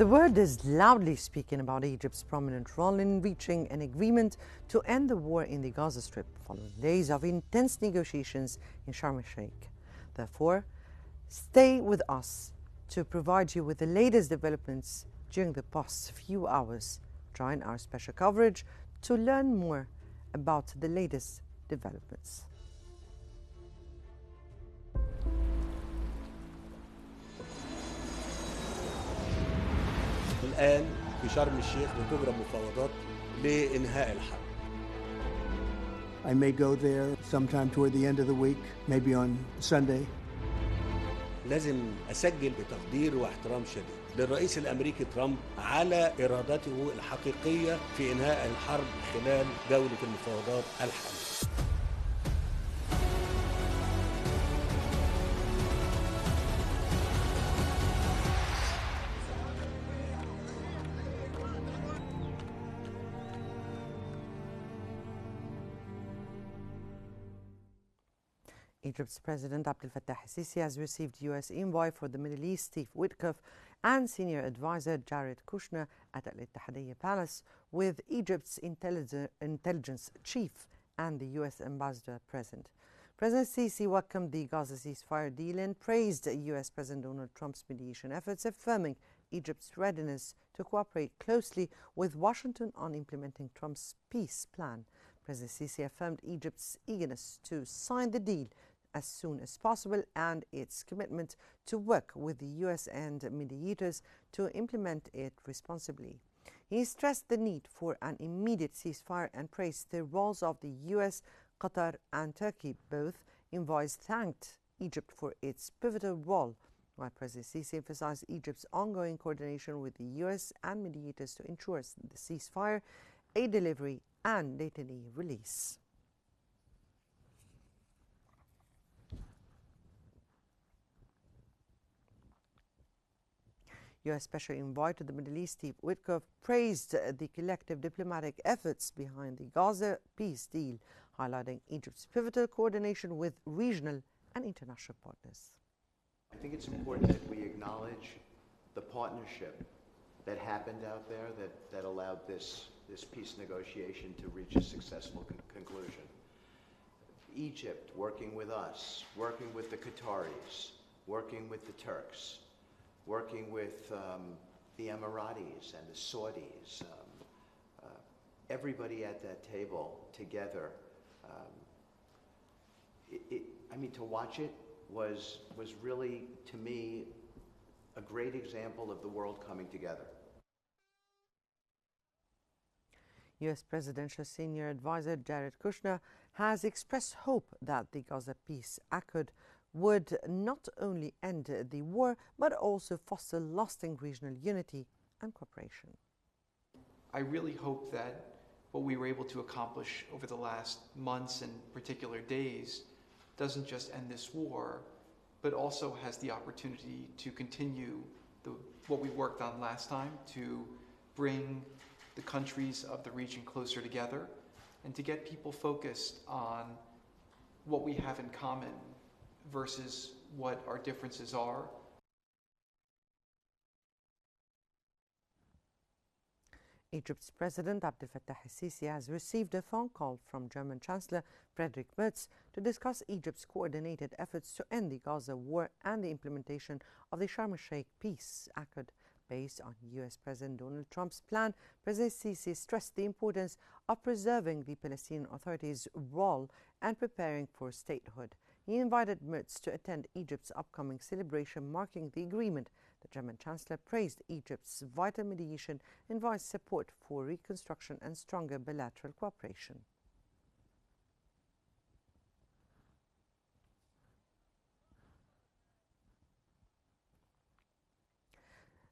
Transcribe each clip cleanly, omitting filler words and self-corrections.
The world is loudly speaking about Egypt's prominent role in reaching an agreement to end the war in the Gaza Strip following days of intense negotiations in Sharm el-Sheikh. Therefore, stay with us to provide you with the latest developments during the past few hours. Join our special coverage to learn more about the latest developments. الآن في شرم الشيخ بتجرى مفاوضات لإنهاء الحرب. I may go there sometime toward the end of the week, maybe on Sunday. لازم أسجل بتقدير واحترام شديد للرئيس الأمريكي ترامب على إرادته الحقيقية في إنهاء الحرب خلال جولة المفاوضات الحالية. Egypt's President El-Sisi has received U.S. envoy for the Middle East Steve Witkoff and senior advisor Jared Kushner at Al-Ittihadiyya Palace with Egypt's intelligence chief and the U.S. ambassador present. President Sisi welcomed the Gaza ceasefire deal and praised U.S. President Donald Trump's mediation efforts, affirming Egypt's readiness to cooperate closely with Washington on implementing Trump's peace plan. President Sisi affirmed Egypt's eagerness to sign the deal as soon as possible and its commitment to work with the U.S. and mediators to implement it responsibly. He stressed the need for an immediate ceasefire and praised the roles of the U.S., Qatar and Turkey. Both envoys thanked Egypt for its pivotal role, while President Sisi emphasized Egypt's ongoing coordination with the U.S. and mediators to ensure the ceasefire, aid delivery and detainee release. U.S. Special Envoy to the Middle East Steve Witkoff praised the collective diplomatic efforts behind the Gaza peace deal, highlighting Egypt's pivotal coordination with regional and international partners. I think it's important that we acknowledge the partnership that happened out there that allowed this peace negotiation to reach a successful conclusion. Egypt working with us, working with the Qataris, working with the Turks, working with the Emiratis and the Saudis, everybody at that table together. I mean, to watch it was really, to me, a great example of the world coming together. U.S. Presidential Senior Advisor Jared Kushner has expressed hope that the Gaza peace accord would not only end the war, but also foster lasting regional unity and cooperation. I really hope that what we were able to accomplish over the last months and particular days doesn't just end this war, but also has the opportunity to continue what we worked on last time, to bring the countries of the region closer together and to get people focused on what we have in common versus what our differences are. Egypt's President El-Sisi has received a phone call from German Chancellor Friedrich Merz to discuss Egypt's coordinated efforts to end the Gaza war and the implementation of the Sharm el-Sheikh peace accord. Based on U.S. President Donald Trump's plan, President Sisi stressed the importance of preserving the Palestinian Authority's role and preparing for statehood. He invited Merz to attend Egypt's upcoming celebration marking the agreement. The German Chancellor praised Egypt's vital mediation and voiced support for reconstruction and stronger bilateral cooperation.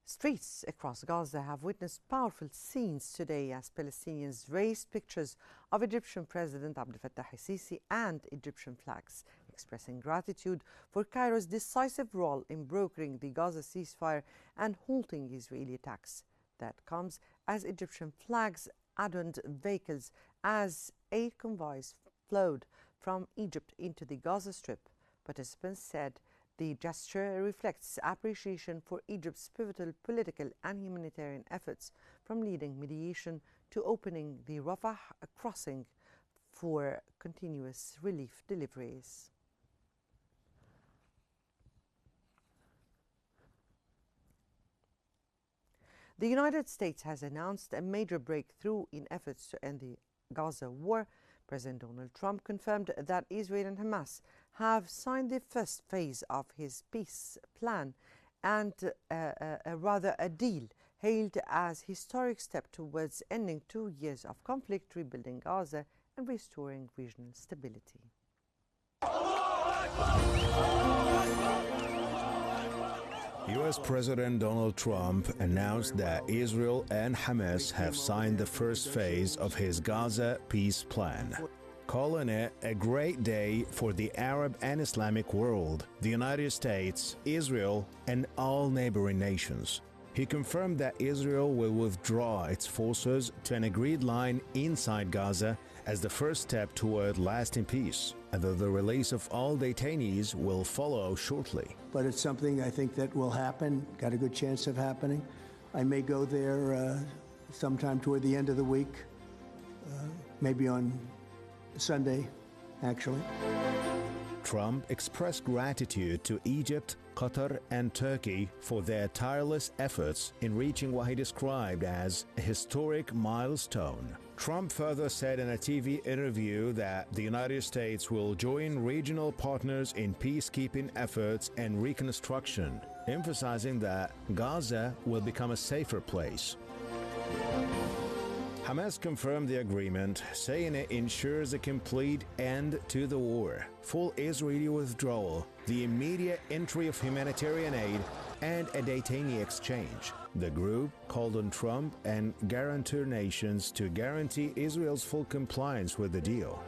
Streets across Gaza have witnessed powerful scenes today as Palestinians raised pictures of Egyptian President El-Sisi and Egyptian flags, expressing gratitude for Cairo's decisive role in brokering the Gaza ceasefire and halting Israeli attacks. That comes as Egyptian flags adorned vehicles as aid convoys flowed from Egypt into the Gaza Strip. Participants said The gesture reflects appreciation for Egypt's pivotal political and humanitarian efforts, from leading mediation to opening the Rafah crossing for continuous relief deliveries. The United States has announced a major breakthrough in efforts to end the Gaza war. President Donald Trump confirmed that Israel and Hamas have signed the first phase of his peace plan, and a deal hailed as historic step towards ending 2 years of conflict, rebuilding Gaza, and restoring regional stability. U.S. President Donald Trump announced that Israel and Hamas have signed the first phase of his Gaza peace plan, calling it a great day for the Arab and Islamic world, the United States, Israel, and all neighboring nations. He confirmed that Israel will withdraw its forces to an agreed line inside Gaza as the first step toward lasting peace, and that the release of all detainees will follow shortly. But it's something I think that will happen, got a good chance of happening. I may go there sometime toward the end of the week, maybe on Sunday, actually. Trump expressed gratitude to Egypt, Qatar, and Turkey for their tireless efforts in reaching what he described as a historic milestone. Trump further said in a TV interview that the United States will join regional partners in peacekeeping efforts and reconstruction, emphasizing that Gaza will become a safer place. Hamas confirmed the agreement, saying it ensures a complete end to the war, full Israeli withdrawal, the immediate entry of humanitarian aid, and a detainee exchange. The group called on Trump and guarantor nations to guarantee Israel's full compliance with the deal.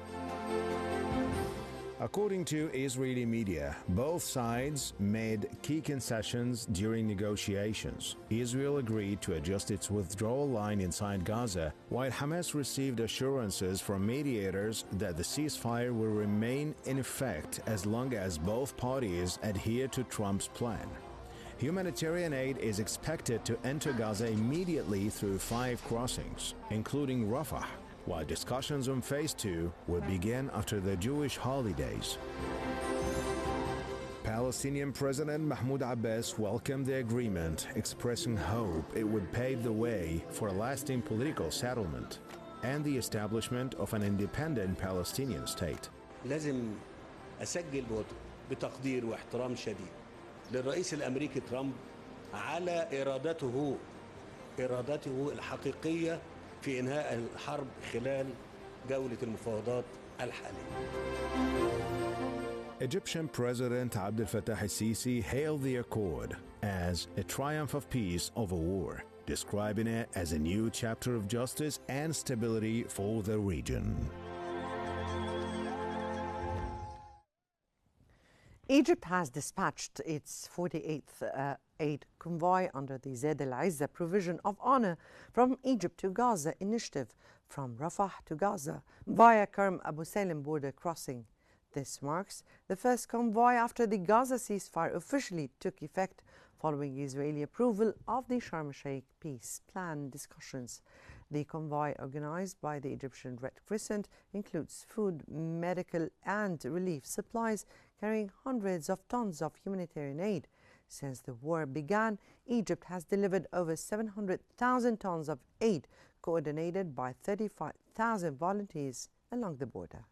According to Israeli media, both sides made key concessions during negotiations. Israel agreed to adjust its withdrawal line inside Gaza, while Hamas received assurances from mediators that the ceasefire will remain in effect as long as both parties adhere to Trump's plan. Humanitarian aid is expected to enter Gaza immediately through 5 crossings, including Rafah, while discussions on Phase 2 will begin after the Jewish holidays. Palestinian President Mahmoud Abbas welcomed the agreement, expressing hope it would pave the way for a lasting political settlement and the establishment of an independent Palestinian state. لازم أسجل بتقدير واحترام شديد للرئيس الأمريكي ترامب على إرادته الحقيقية في إنهاء الحرب خلال جولة المفاوضات الحالية. Egyptian President Abdel El-Sisi hailed the accord as a triumph of peace over war, describing it as a new chapter of justice and stability for the region. Egypt has dispatched its 48th aid convoy under the Zaid al-Izza provision of honor from Egypt to Gaza initiative from Rafah to Gaza via Kerm Abu Salim border crossing. This marks the first convoy after the Gaza ceasefire officially took effect following Israeli approval of the Sharm el-Sheikh peace plan discussions. The convoy, organized by the Egyptian Red Crescent, includes food, medical, and relief supplies carrying hundreds of tons of humanitarian aid. Since the war began, Egypt has delivered over 700,000 tons of aid, coordinated by 35,000 volunteers along the border.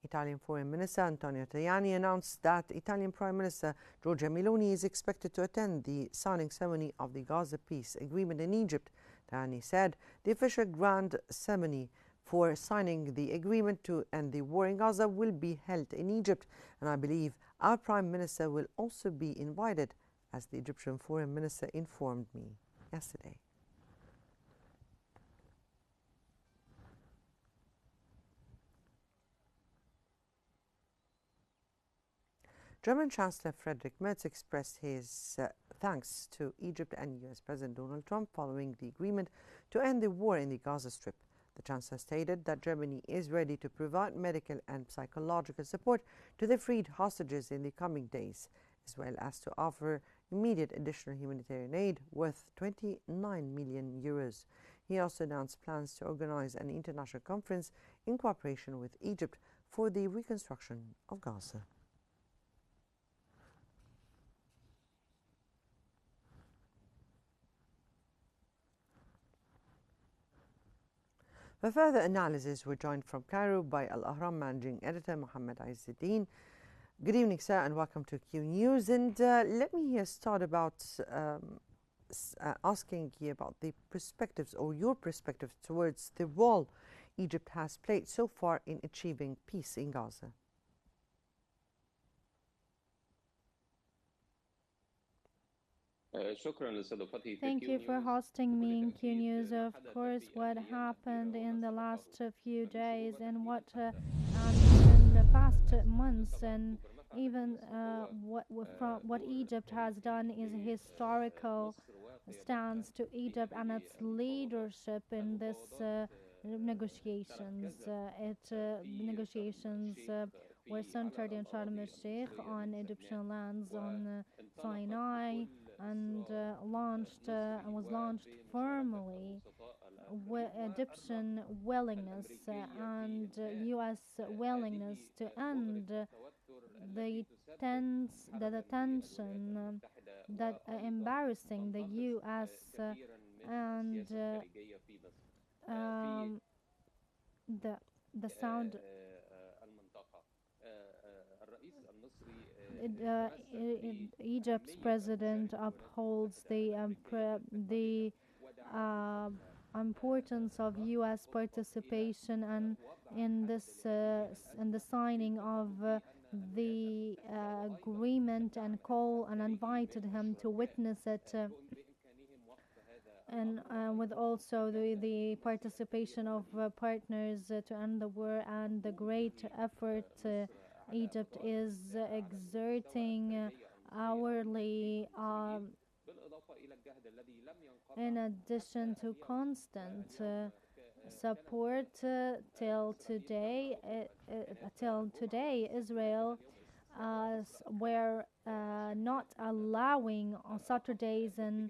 Italian Foreign Minister Antonio Tajani announced that Italian Prime Minister Giorgia Meloni is expected to attend the signing ceremony of the Gaza peace agreement in Egypt. Tajani said the official grand ceremony for signing the agreement to end the war in Gaza will be held in Egypt, and I believe our Prime Minister will also be invited, as the Egyptian Foreign Minister informed me yesterday. German Chancellor Friedrich Merz expressed his thanks to Egypt and U.S. President Donald Trump following the agreement to end the war in the Gaza Strip. The chancellor stated that Germany is ready to provide medical and psychological support to the freed hostages in the coming days, as well as to offer immediate additional humanitarian aid worth 29 million euros. He also announced plans to organize an international conference in cooperation with Egypt for the reconstruction of Gaza. For further analysis, we're joined from Cairo by Al-Ahram Managing Editor Mohammed Izzeddin. Good evening, sir, and welcome to Qnews. And let me here start about asking you about the perspectives or your perspectives towards the role Egypt has played so far in achieving peace in Gaza. Thank you for hosting me in Qnews. Of course, what happened in the last few days and what in the past months, and even what Egypt has done is a historical stance to Egypt and its leadership in this negotiations. Negotiations were centered in Sharm el-Sheikh on Egyptian lands on Sinai, and was launched firmly with Egyptian willingness and U.S. willingness to end the tension that embarrassing the U.S. and the sound. Egypt's president upholds the importance of U.S. participation and in the signing of the agreement, and invited him to witness it. And with also the participation of partners to end the war and the great effort Egypt is exerting hourly, in addition to constant support till today. Israel were not allowing on Saturdays and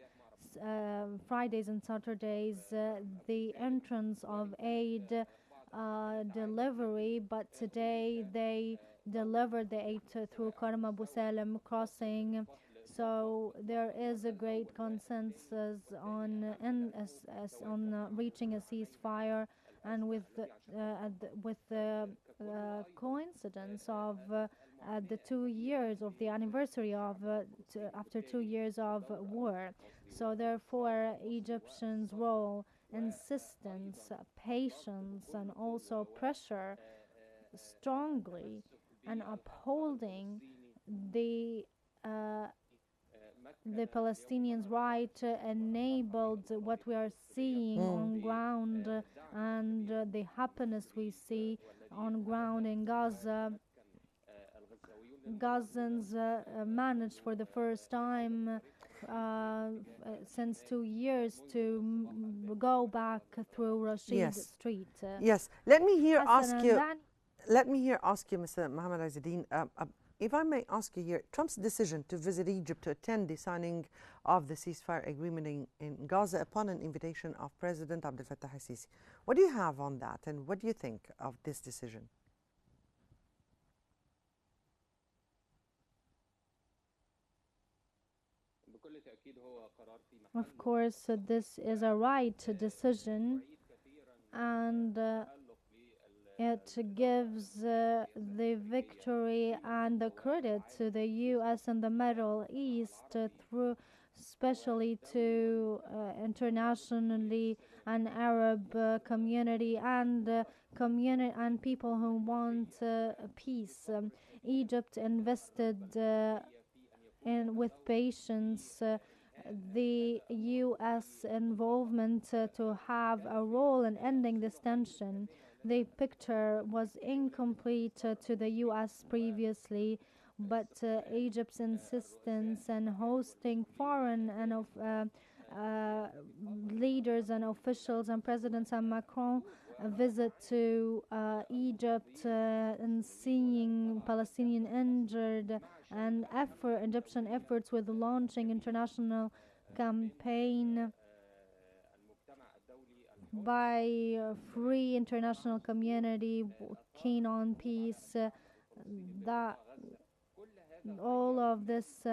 Fridays and Saturdays the entrance of aid delivery, but today they delivered the aid through Karm Abu Salem crossing. So there is a great consensus on reaching a ceasefire, and with the coincidence of the 2 years of the anniversary of after 2 years of war. So therefore, Egyptians' role, insistence, patience, and also pressure strongly and upholding the Palestinians' right enabled what we are seeing on ground, and the happiness we see on ground in Gaza. Gazans managed for the first time since 2 years to go back through Rashid Street. Yes. Let me here ask you, Mr. Mohammed Izzeddin, if I may ask you here, Trump's decision to visit Egypt to attend the signing of the ceasefire agreement in Gaza upon an invitation of President Abdel El-Sisi. What do you have on that, and what do you think of this decision? Of course, this is a right decision, and it gives the victory and the credit to the U.S. and the Middle East, through especially to internationally an Arab community and people who want peace. Egypt invested with patience the U.S. involvement to have a role in ending this tension. The picture was incomplete to the U.S. previously, but Egypt's insistence and hosting foreign and leaders and officials, and President Macron a visit to Egypt and seeing Palestinian injured, and Egyptian efforts with launching international campaign by free international community keen on peace. That all of this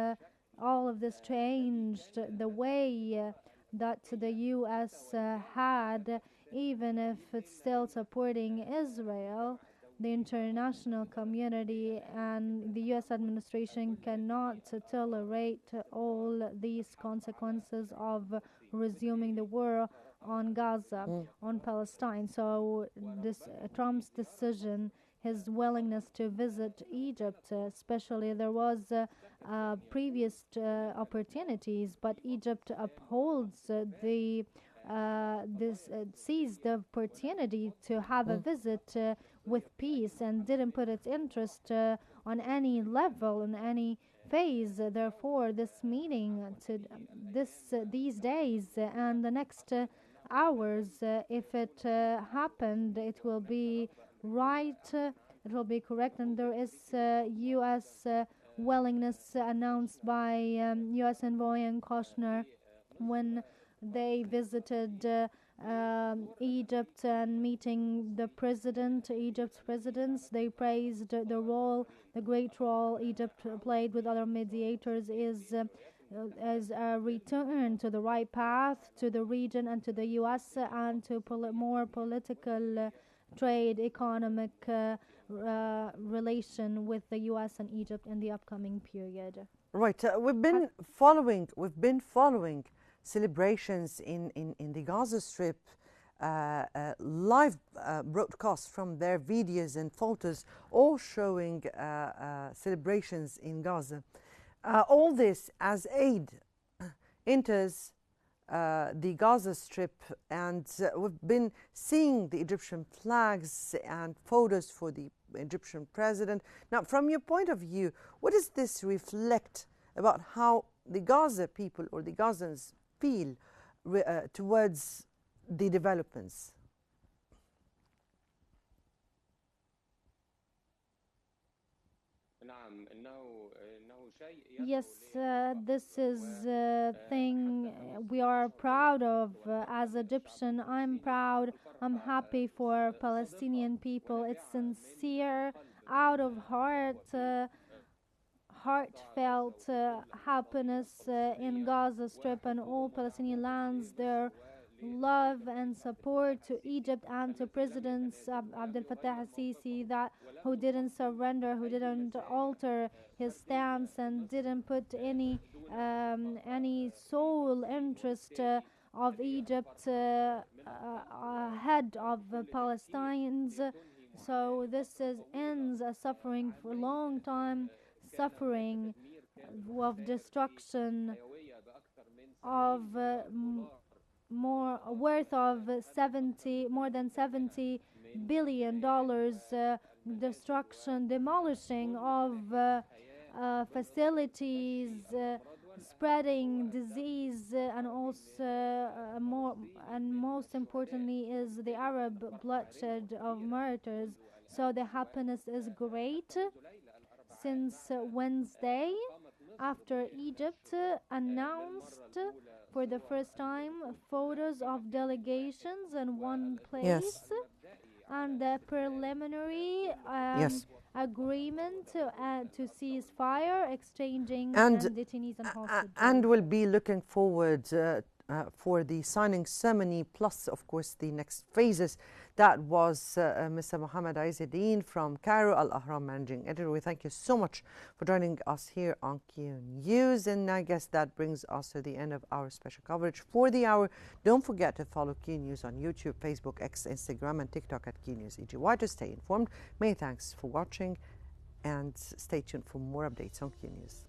changed the way that the U.S. had, even if it's still supporting Israel. The international community and the U.S. administration cannot tolerate all these consequences of resuming the war on Gaza, on Palestine. So this Trump's decision, his willingness to visit Egypt, especially there was previous opportunities, but Egypt upholds seized the opportunity to have a visit with peace and didn't put its interest on any level, in any phase. Therefore, this meeting these days and the next hours, if it happened, it will be right, it will be correct, and there is U.S. willingness announced by U.S. envoy and Kushner when they visited Egypt and meeting Egypt's presidents. They praised the great role Egypt played with other mediators as a return to the right path to the region and to the U.S. and to more political trade, economic relation with the U.S. and Egypt in the upcoming period. Right. We've been following celebrations in the Gaza Strip, live broadcasts from their videos and photos, all showing celebrations in Gaza. All this as aid enters the Gaza Strip, and we've been seeing the Egyptian flags and photos for the Egyptian president. Now, from your point of view, what does this reflect about how the Gaza people or the Gazans feel towards the developments? Yes, this is a thing we are proud of as Egyptian. I'm proud, I'm happy for Palestinian people. It's sincere, out of heartfelt happiness in Gaza Strip and all Palestinian lands. Their love and support to Egypt and to President Abdel el-Sisi, who didn't surrender, who didn't alter his stance and didn't put any sole interest of Egypt ahead of Palestinians. So this ends a suffering for a long time, suffering of destruction of more than $70 billion, destruction, demolishing of facilities, spreading disease, and also most importantly is the Arab bloodshed of martyrs. So the happiness is great since Wednesday, after Egypt announced for the first time photos of delegations in one place. Yes. And the preliminary Yes. agreement to cease fire, exchanging and detainees and hostages. And we'll be looking forward for the signing ceremony, plus, of course, the next phases. That was Mr. Mohammed Izzeddin from Cairo, Al-Ahram Managing Editor. We thank you so much for joining us here on Qnews. And I guess that brings us to the end of our special coverage for the hour. Don't forget to follow Qnews on YouTube, Facebook, X, Instagram, and TikTok at Qnews EGY to stay informed. Many thanks for watching, and stay tuned for more updates on Qnews.